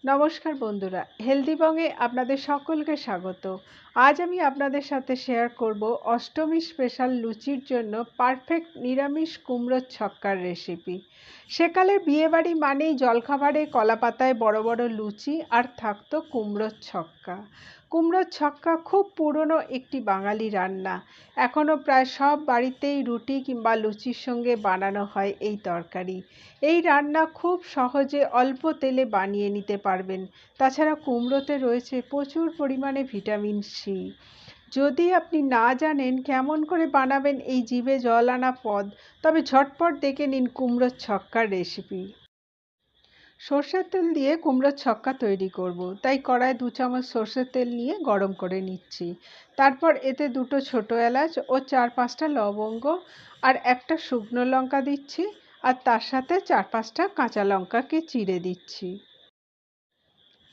নমস্কার বন্ধুরা, হেলদি বংয়ে আপনাদের সকলকে স্বাগত। আজ আমি আপনাদের সাথে শেয়ার করব অষ্টমী স্পেশাল লুচির জন্য পারফেক্ট নিরামিষ কুমড়োর ছক্কার রেসিপি। সেকালের বিয়েবাড়ি মানেই জলখাবারে কলাপাতায় বড় বড় লুচি আর থাকতো কুমড়োর ছক্কা। কুমড়োর ছক্কা খুব পুরনো একটি বাঙালি রান্না। এখনও প্রায় সব বাড়িতেই রুটি কিংবা লুচির সঙ্গে বানানো হয় এই তরকারি। এই রান্না খুব সহজে অল্প তেলে বানিয়ে নিতে পারবেন। তাছাড়া কুমড়োতে রয়েছে প্রচুর পরিমাণে ভিটামিন সি। যদি আপনি না জানেন কেমন করে বানাবেন এই জিভে জল আনা পদ, তবে ঝটপট দেখে নিন কুমড়োর ছক্কার রেসিপি। সর্ষের তেল দিয়ে কুমড়োর ছক্কা তৈরি করব, তাই কড়ায় 2 চামচ সর্ষের তেল নিয়ে গরম করে নিচ্ছি। তারপর এতে 2টো ছোটো এলাচ ও 4-5টা লবঙ্গ আর একটা শুকনো লঙ্কা দিচ্ছি, আর তার সাথে 4-5টা কাঁচা লঙ্কাকে চিড়ে দিচ্ছি,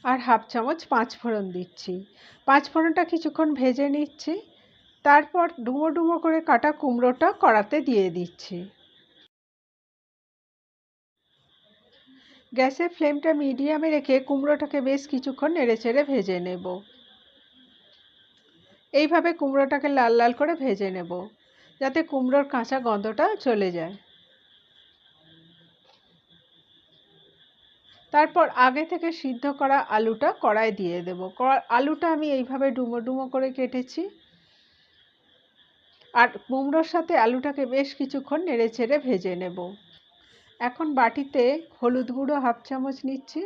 আর 1/2 চামচ 5 ফোড়ন দিচ্ছি। 5 ফোড়নটা কিছুক্ষণ ভেজে নিচ্ছি। তারপর ডুমো ডুমো করে কাটা কুমড়োটা কড়াতে দিয়ে দিচ্ছি। গ্যাসের ফ্লেমটা মিডিয়ামে রেখে কুমড়োটাকে বেশ কিছুক্ষণ নেড়েচেড়ে ভেজে নেব। এইভাবে কুমড়োটাকে লাল লাল করে ভেজে নেব, যাতে কুমড়োর কাঁচা গন্ধটা চলে যায়। তারপর আগে থেকে সিদ্ধ করা আলুটা কড়ায় দিয়ে দেব। আলুটা আমি এইভাবে ডুমো ডুমো করে কেটেছি, আর কুমড়োর সাথে আলুটাকে বেশ কিছুক্ষণ নেড়েচেড়ে ভেজে নেব। এখন বাটিতে হলুদ গুঁড়ো 1/2 চামচ নিচ্ছি,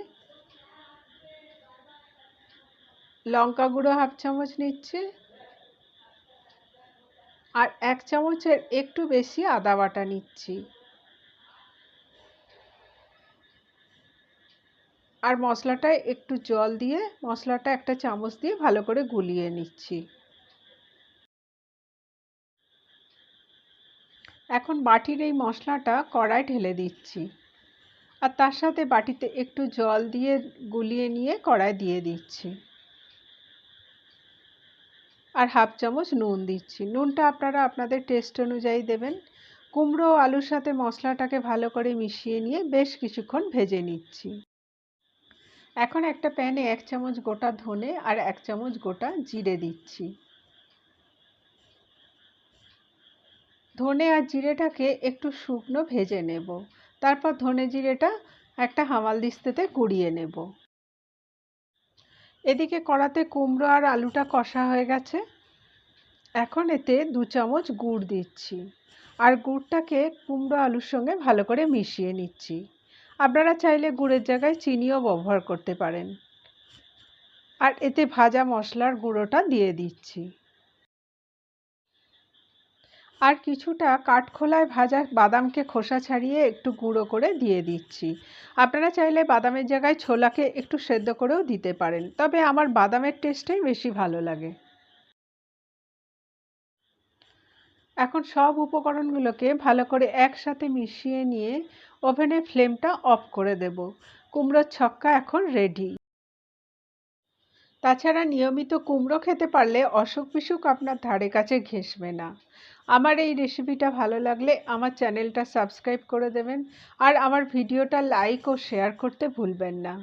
লঙ্কা গুঁড়ো 1/2 চামচ নিচ্ছি, আর 1 চামচের একটু বেশি আদা বাটা নিচ্ছি। আর মশলাটায় একটু জল দিয়ে মশলাটা একটা চামচ দিয়ে ভালো করে গুলিয়ে নিচ্ছি। এখন বাটির এই মশলাটা কড়ায় ঢেলে দিচ্ছি, আর তার সাথে বাটিতে একটু জল দিয়ে গুলিয়ে নিয়ে কড়ায় দিয়ে দিচ্ছি, আর 1/2 চামচ নুন দিচ্ছি। নুনটা আপনারা আপনাদের টেস্ট অনুযায়ী দেবেন। কুমড়ো ও আলুর সাথে মশলাটাকে ভালো করে মিশিয়ে নিয়ে বেশ কিছুক্ষণ ভেজে নিচ্ছি। এখন একটা প্যানে 1 চামচ গোটা ধনে আর 1 চামচ গোটা জিরে দিচ্ছি। ধনে আর জিরেটাকে একটু শুকনো ভেজে নেব। তারপর ধনে জিরেটা একটা হামালদিস্তাতে গুঁড়িয়ে নেব। এদিকে কড়াতে কুমড়ো আর আলুটা কষা হয়ে গেছে। এখন এতে 2 চামচ গুড় দিচ্ছি, আর গুড়টাকে কুমড়ো আলুর সঙ্গে ভালো করে মিশিয়ে নিচ্ছি। আপনারা চাইলে গুড়ের জায়গায় চিনিও ব্যবহার করতে পারেন। আর এতে ভাজা মশলার গুঁড়োটা দিয়ে দিচ্ছি, আর কিছুটা কাঠখোলায় ভাজা বাদামকে খোসা ছাড়িয়ে একটু গুঁড়ো করে দিয়ে দিচ্ছি। আপনারা চাইলে বাদামের জায়গায় ছোলাকে একটু সেদ্ধ করেও দিতে পারেন, তবে আমার বাদামের টেস্টটাই বেশি ভালো লাগে। এখন সব উপকরণগুলোকে ভালো করে একসাথে মিশিয়ে নিয়ে ওভেনের ফ্লেমটা অফ করে দেব। কুমড়োর ছক্কা এখন রেডি। তাছাড়া নিয়মিত কুমড়ো খেতে পারলে অসুখ বিসুখ আপনার ধারে কাছে ঘেঁষবে না। আমার এই রেসিপিটা ভালো লাগলে আমার চ্যানেলটা সাবস্ক্রাইব করে দেবেন, আর আমার ভিডিওটা লাইক ও শেয়ার করতে ভুলবেন না।